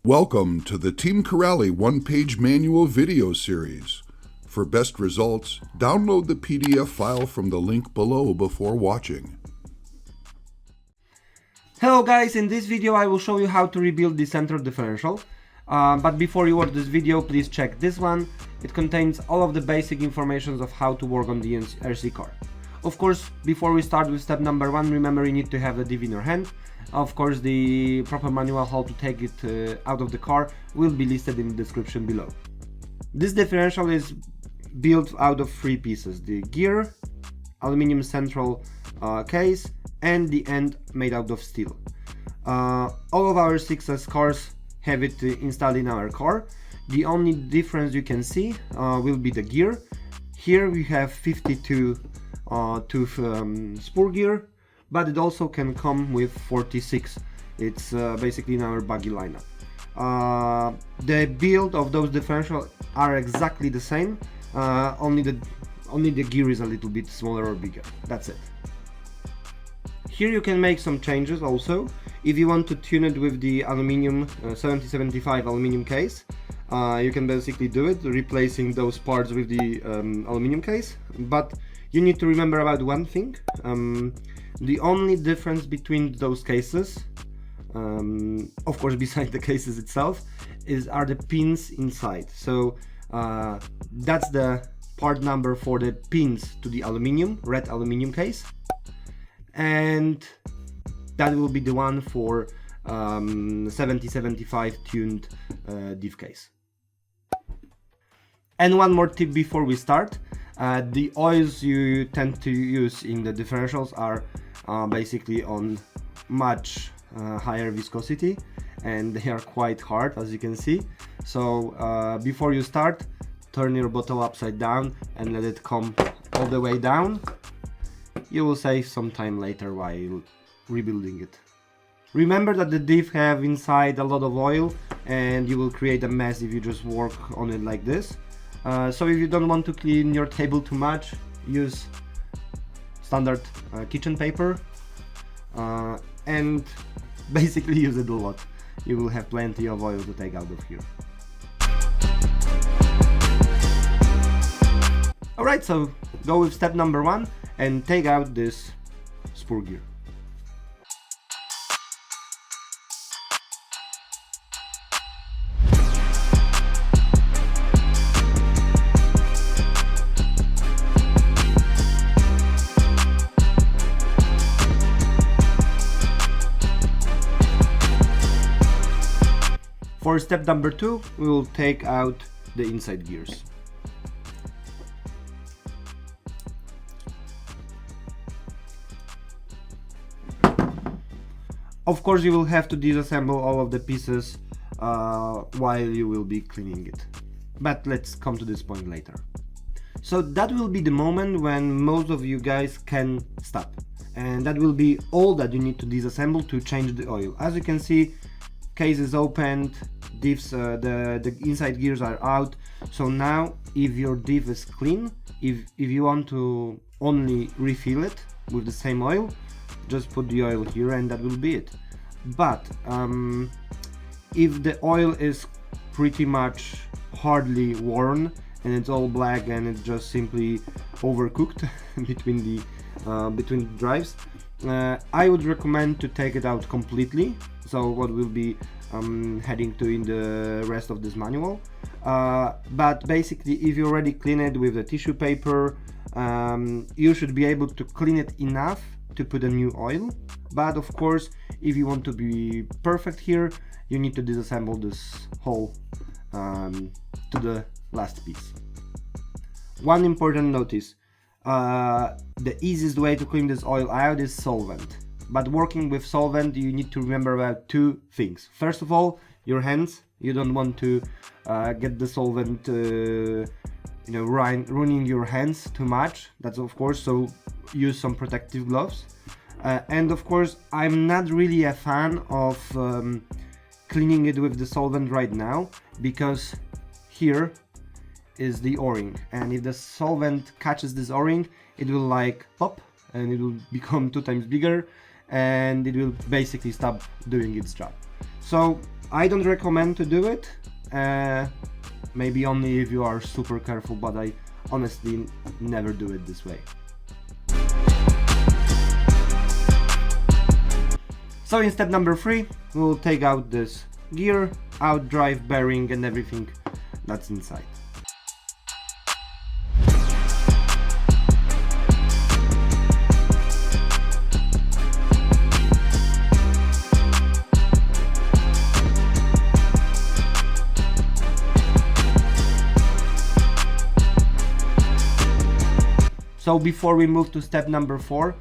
Welcome to the Team Corrali one-page manual video series. For best results, download the PDF file from the link below before watching. Hello guys, in this video I will show you how to rebuild the center differential. But before you watch this video, please check this one. It contains all of the basic information of how to work on the RC car. Of course, before we start with step number 1, remember you need to have the Diff in your hand. Of course, the proper manual how to take it out of the car will be listed in the description below. This differential is built out of 3 pieces: the gear, aluminum central case, and the end made out of steel. All of our 6S cars have it installed in our car. The only difference you can see will be the gear. Here we have 52 tooth spur gear, but it also can come with 46. It's basically in our buggy lineup. The build of those differentials are exactly the same, only the gear is a little bit smaller or bigger. That's it. Here you can make some changes also. If you want to tune it with the aluminum 7075 aluminum case, you can basically do it, replacing those parts with the aluminum case. But you need to remember about one thing. The only difference between those cases, of course besides the cases itself, are the pins inside. So that's the part number for the pins to the aluminum, red aluminum case, and that will be the one for 7075 tuned Diff case. And one more tip before we start. The oils you tend to use in the differentials are basically on much higher viscosity, and they are quite hard, as you can see. So before you start, turn your bottle upside down and let it come all the way down. You will save some time later while rebuilding it. Remember that the Diff have inside a lot of oil, and you will create a mess if you just work on it like this. So if you don't want to clean your table too much, use standard kitchen paper and basically use it a lot. You will have plenty of oil to take out of here. Alright, so go with step number 1 and take out this spur gear. For step number 2, we will take out the inside gears. Of course, you will have to disassemble all of the pieces while you will be cleaning it. But let's come to this point later. So that will be the moment when most of you guys can stop. And that will be all that you need to disassemble to change the oil. As you can see, case is opened, diffs, the inside gears are out. So now if your diff is clean, if you want to only refill it with the same oil, just put the oil here and that will be it. But if the oil is pretty much hardly worn and it's all black and it's just simply overcooked between the drives, I would recommend to take it out completely. So what we'll be heading to in the rest of this manual. But basically, if you already clean it with the tissue paper, you should be able to clean it enough to put a new oil. But of course, if you want to be perfect here, you need to disassemble this whole to the last piece. One important notice: the easiest way to clean this oil out is solvent. But working with solvent, you need to remember about 2 things. First of all, your hands. You don't want to get the solvent ruining your hands too much. That's of course, so use some protective gloves. And of course, I'm not really a fan of cleaning it with the solvent right now, because here is the o-ring, and if the solvent catches this o-ring, it will like pop and it will become 2 times bigger, and it will basically stop doing its job. So I don't recommend to do it, maybe only if you are super careful, but I honestly never do it this way. So in step number 3, we will take out this gear, out drive bearing and everything that's inside. So before we move to step number 4,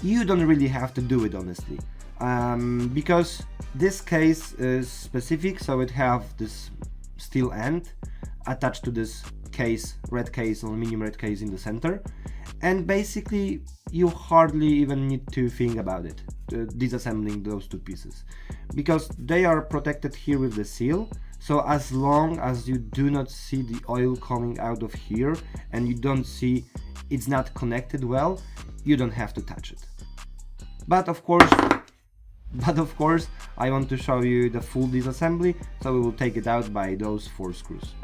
you don't really have to do it honestly, because this case is specific, so it have this steel end attached to this case, red case, aluminum red case in the center, and basically you hardly even need to think about it, disassembling those two pieces, because they are protected here with the seal. So as long as you do not see the oil coming out of here and you don't see it's not connected well, you don't have to touch it. But of course, I want to show you the full disassembly, so we will take it out by those 4 screws.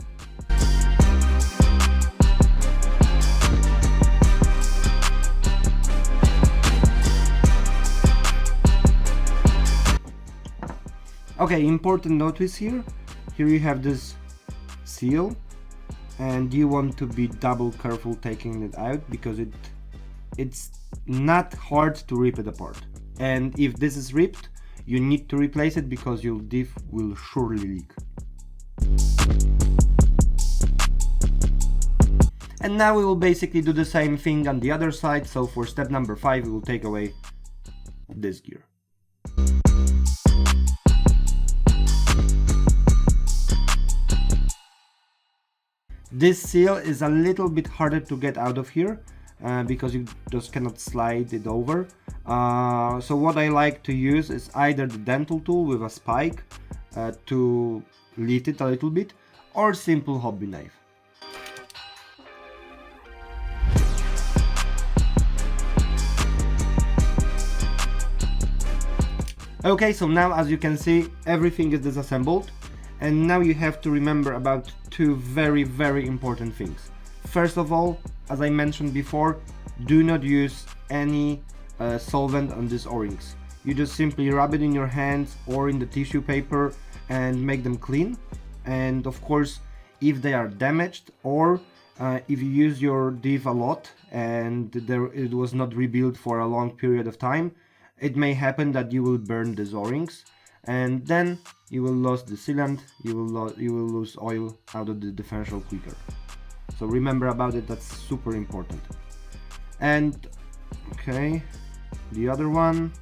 Okay, important notice here you have this seal, and you want to be double careful taking it out, because it's not hard to rip it apart, and if this is ripped you need to replace it because your diff will surely leak. And now we will basically do the same thing on the other side. So for step number 5 we will take away this gear. This seal is a little bit harder to get out of here because you just cannot slide it over. So what I like to use is either the dental tool with a spike to lift it a little bit, or simple hobby knife. Okay, so now as you can see everything is disassembled, and now you have to remember about 2 very important things. First of all, as I mentioned before, do not use any solvent on these O-rings. You just simply rub it in your hands or in the tissue paper and make them clean. And of course, if they are damaged, or if you use your diff a lot and it was not rebuilt for a long period of time, it may happen that you will burn these O-rings, and then you will lose the sealant, you will lose oil out of the differential quicker. So remember about it, that's super important. And okay, the other one.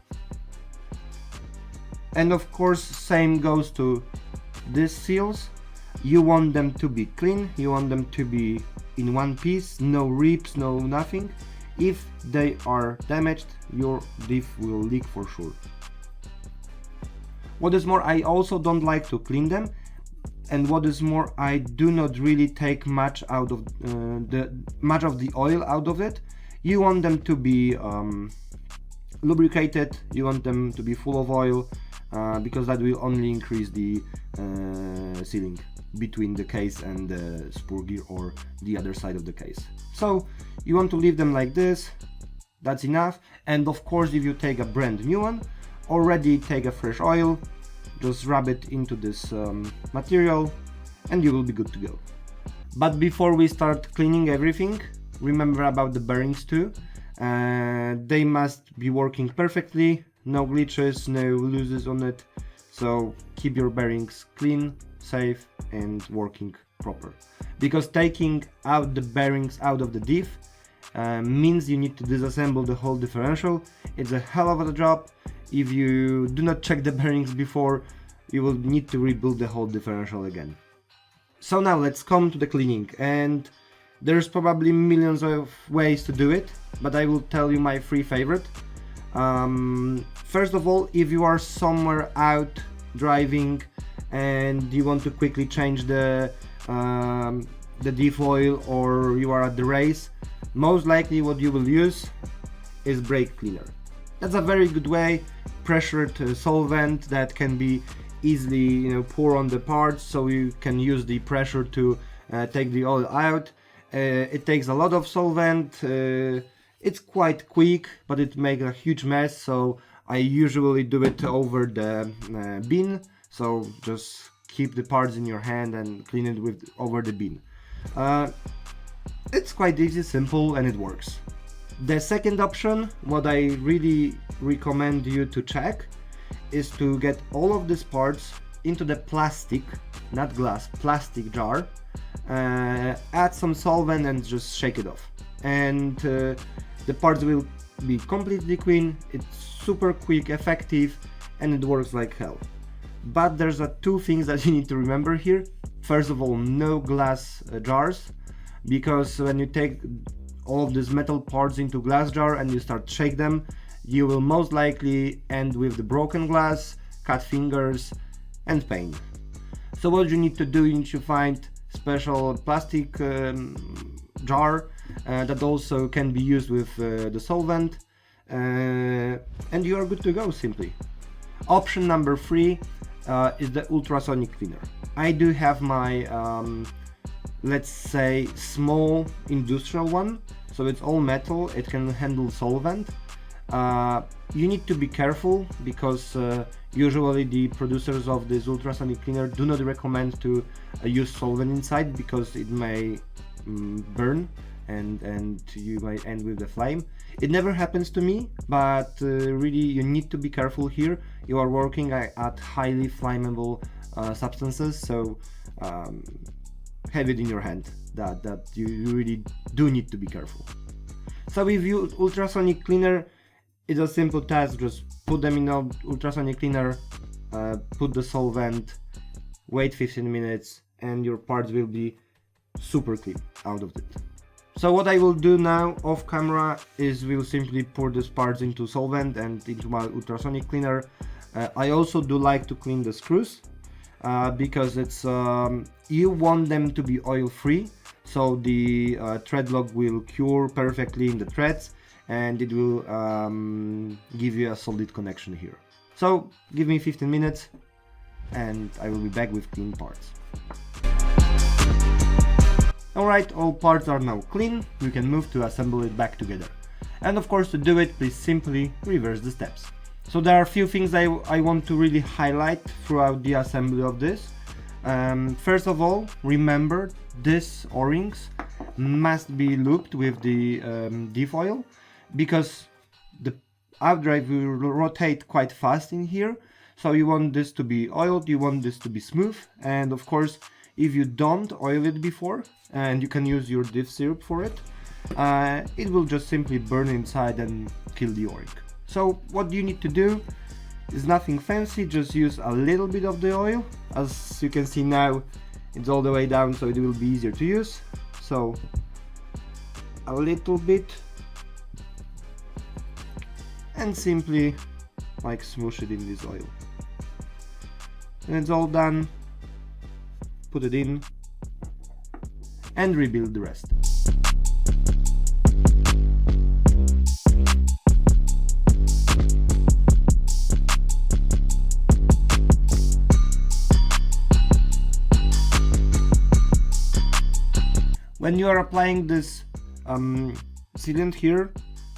And of course, same goes to these seals. You want them to be clean, you want them to be in one piece, no rips, no nothing. If they are damaged, your diff will leak for sure. What is more, I also don't like to clean them, and what is more, I do not really take much out of the oil out of it. You want them to be lubricated, you want them to be full of oil, because that will only increase the sealing between the case and the spur gear or the other side of the case. So you want to leave them like this, that's enough. And of course, if you take a brand new one, already take a fresh oil, just rub it into this material and you will be good to go. But before we start cleaning everything, remember about the bearings too. They must be working perfectly, no glitches, no loses on it. So keep your bearings clean, safe and working proper. Because taking out the bearings out of the diff means you need to disassemble the whole differential. It's a hell of a job. If you do not check the bearings before, you will need to rebuild the whole differential again. So now let's come to the cleaning, and there's probably millions of ways to do it, but I will tell you my 3 favorite. First of all, if you are somewhere out driving and you want to quickly change the diff oil, or you are at the race, most likely what you will use is brake cleaner. That's a very good way, pressured solvent that can be easily pour on the parts, so you can use the pressure to take the oil out. It takes a lot of solvent. It's quite quick, but it makes a huge mess, so I usually do it over the bin. So just keep the parts in your hand and clean it over the bin. It's quite easy, simple, and it works. The second option, what I really recommend you to check, is to get all of these parts into the plastic, not glass, plastic jar, add some solvent and just shake it off. And the parts will be completely clean, it's super quick, effective, and it works like hell. But there's two things that you need to remember here. First of all, no glass jars, because when you take all of these metal parts into glass jar and you start shake them, you will most likely end with the broken glass, cut fingers, and pain. So what you need to do, you need to find special plastic jar that also can be used with the solvent, and you are good to go simply. Option number 3 is the ultrasonic cleaner. I do have my let's say small industrial one, so it's all metal, it can handle solvent. You need to be careful because usually the producers of this ultrasonic cleaner do not recommend to use solvent inside, because it may burn and you might end with the flame. It never happens to me, but really you need to be careful here. You are working at highly flammable substances, so have it in your hand that you really do need to be careful. So with ultrasonic cleaner, it's a simple task. Just put them in an ultrasonic cleaner, put the solvent, wait 15 minutes, and your parts will be super clean out of it. So what I will do now off camera is we'll simply pour these parts into solvent and into my ultrasonic cleaner. I also do like to clean the screws because it's you want them to be oil free, so the thread lock will cure perfectly in the threads and it will give you a solid connection here. So give me 15 minutes and I will be back with clean parts. Alright, all parts are now clean, we can move to assemble it back together. And of course, to do it, please simply reverse the steps. So there are a few things I want to really highlight throughout the assembly of this. First of all, remember these O-rings must be looped with the Diff oil, because the outdrive will rotate quite fast in here. So you want this to be oiled, you want this to be smooth, and of course, if you don't oil it before, and you can use your Diff syrup for it, it will just simply burn inside and kill the O-ring. So what you need to do is nothing fancy, just use a little bit of the oil. As you can see now, it's all the way down, so it will be easier to use. So a little bit, and simply like smoosh it in this oil. When it's all done, put it in and rebuild the rest. When you are applying this sealant here,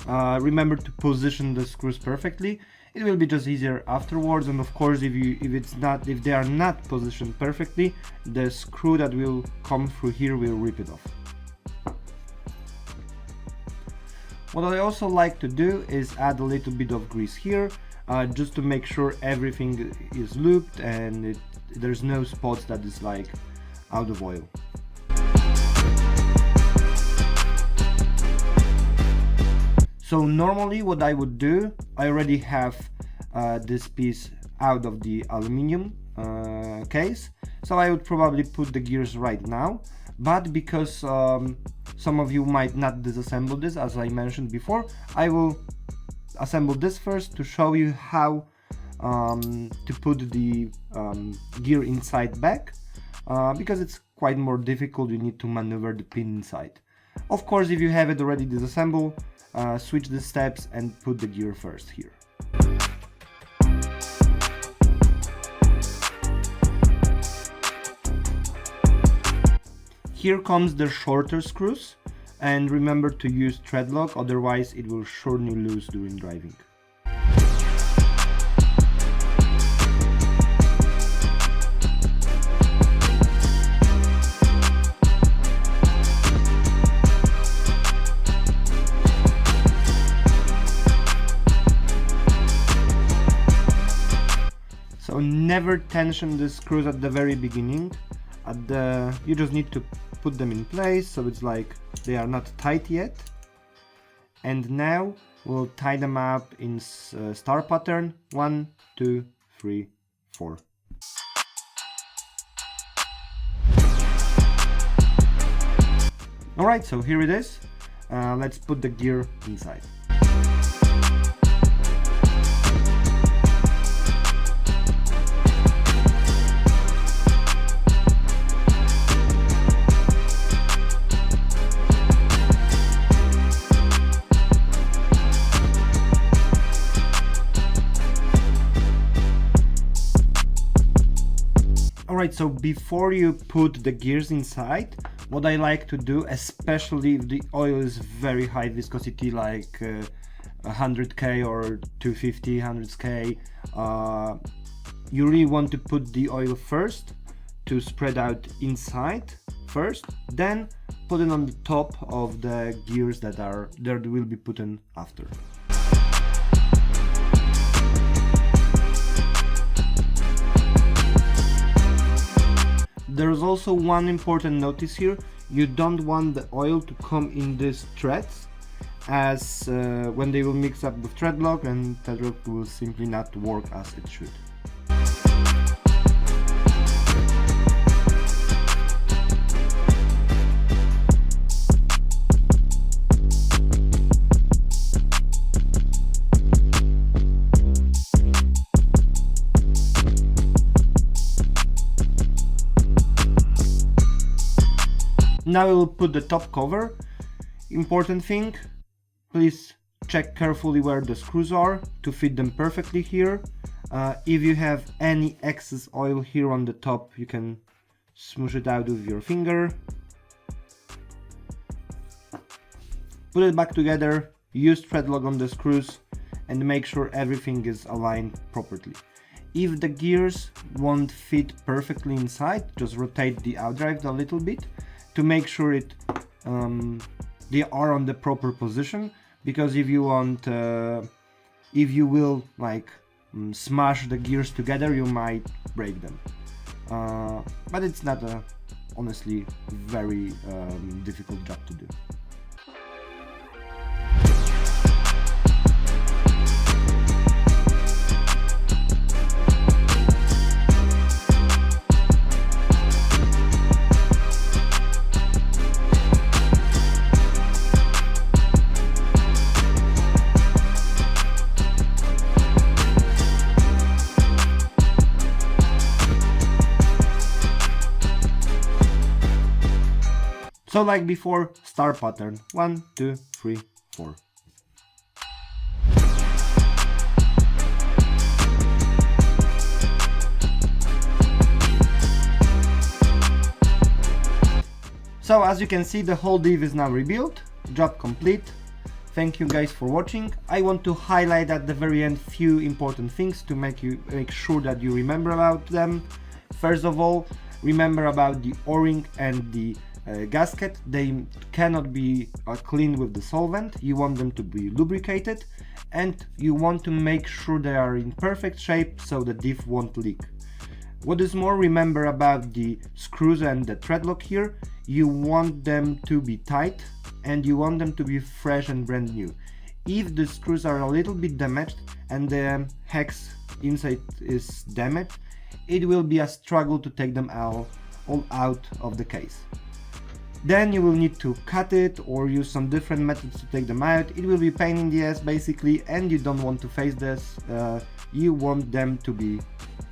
remember to position the screws perfectly. It will be just easier afterwards, and of course if they are not positioned perfectly, the screw that will come through here will rip it off. What I also like to do is add a little bit of grease here, just to make sure everything is looped and there's no spots that is like out of oil. So normally what I would do, I already have this piece out of the aluminium case, so I would probably put the gears right now, but because some of you might not disassemble this, as I mentioned before, I will assemble this first to show you how to put the gear inside back, because it's quite more difficult. You need to maneuver the pin inside. Of course, if you have it already disassembled, switch the steps and put the gear first here. Here comes the shorter screws, and remember to use thread lock, otherwise it will surely lose during driving. So never tension the screws at the very beginning. You just need to put them in place so it's like they are not tight yet. And now we'll tie them up in star pattern. 1, 2, 3, 4. Alright, so here it is. Let's put the gear inside. Alright, so before you put the gears inside, what I like to do, especially if the oil is very high viscosity, like 100K or 250, 100K, you really want to put the oil first to spread out inside first, then put it on the top of the gears that will be put in after. There's also one important notice here. You don't want the oil to come in these threads, as when they will mix up with thread lock, and thread lock will simply not work as it should. Now we'll put the top cover. Important thing, please check carefully where the screws are to fit them perfectly here. If you have any excess oil here on the top, you can smoosh it out with your finger. Put it back together, use thread lock on the screws, and make sure everything is aligned properly. If the gears won't fit perfectly inside, just rotate the outdrive a little bit to make sure they are on the proper position, because if you will like smash the gears together, you might break them. But it's not a honestly very difficult job to do. So like before, star pattern. 1, 2, 3, 4. So as you can see, the whole diff is now rebuilt. Job complete. Thank you guys for watching. I want to highlight at the very end few important things to make sure that you remember about them. First of all, remember about the O-ring and the gasket. They cannot be cleaned with the solvent. You want them to be lubricated, and you want to make sure they are in perfect shape so the diff won't leak. What is more, remember about the screws and the thread lock here. You want them to be tight and you want them to be fresh and brand new. If the screws are a little bit damaged and the hex inside is damaged, it will be a struggle to take them all out of the case. Then you will need to cut it or use some different methods to take them out. It will be pain in the ass basically, and you don't want to face this. You want them to be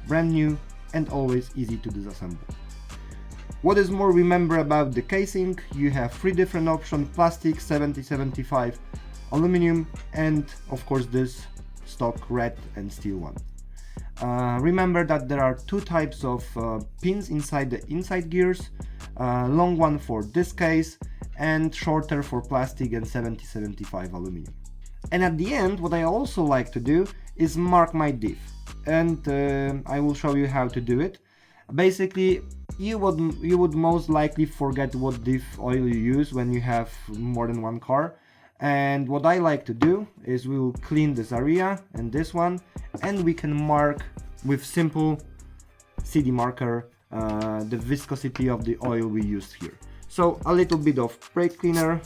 brand new and always easy to disassemble. What is more, remember about the casing. You have 3 different options: plastic, 70-75, aluminum, and of course this stock red and steel one. Remember that there are 2 types of pins inside the inside gears. long one for this case, and shorter for plastic and 70-75 aluminum. And at the end, what I also like to do is mark my diff, and I will show you how to do it. Basically, you would most likely forget what diff oil you use when you have more than one car. And what I like to do is we will clean this area and this one, and we can mark with simple CD marker the viscosity of the oil we used here. So a little bit of brake cleaner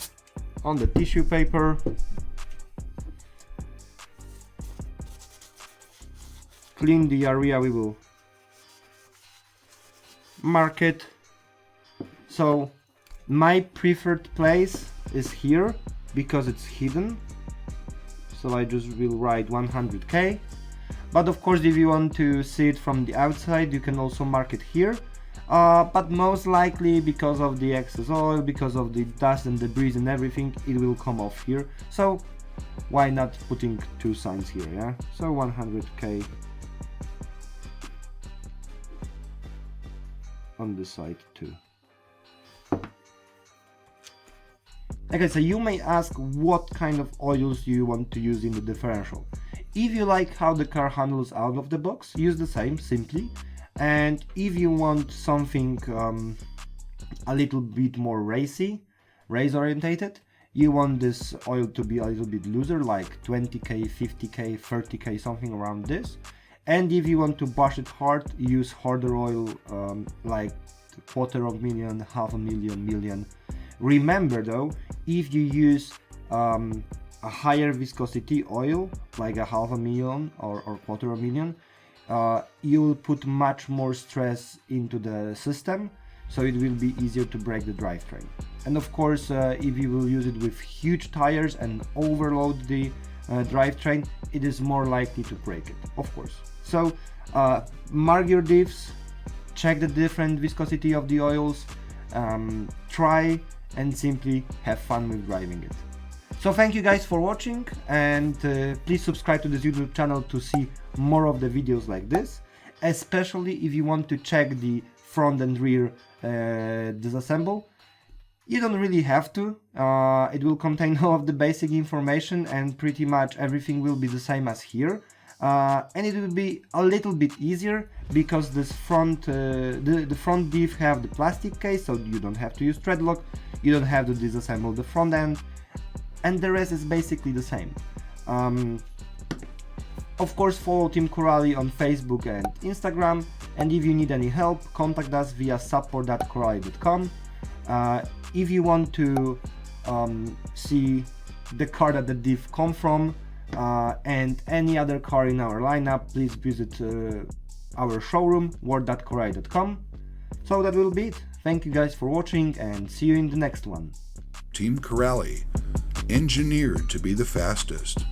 on the tissue paper. Clean the area, we will mark it. So my preferred place is here because it's hidden, so I just will write 100k. But of course, if you want to see it from the outside, you can also mark it here, but most likely because of the excess oil, because of the dust and debris and everything, it will come off here. So why not putting two signs here? Yeah, so 100k on this side too. Okay, so you may ask what kind of oils you want to use in the differential. If you like how the car handles out of the box, use the same simply. And if you want something a little bit more race orientated, you want this oil to be a little bit looser, like 20k, 50k, 30k, something around this. And if you want to bash it hard, use harder oil, like 250,000, 500,000, million. Remember though, if you use a higher viscosity oil, like 500,000 or 250,000, you will put much more stress into the system, so it will be easier to break the drivetrain. And of course, if you will use it with huge tires and overload the drivetrain, it is more likely to break it, of course. So mark your diffs, check the different viscosity of the oils, try and simply have fun with driving it. So thank you guys for watching, and please subscribe to this YouTube channel to see more of the videos like this, especially if you want to check the front and rear disassemble. You don't really have to, it will contain all of the basic information and pretty much everything will be the same as here. And it will be a little bit easier because this front, the front diff have the plastic case, so you don't have to use thread lock, you don't have to disassemble the front end, and the rest is basically the same. Of course, follow Team Corrali on Facebook and Instagram, and if you need any help, contact us via support@corrali.com. If you want to see the car that the diff come from, and any other car in our lineup, please visit our showroom, world.corrali.com. So that will be it. Thank you guys for watching, and see you in the next one. Team Corrali, engineered to be the fastest.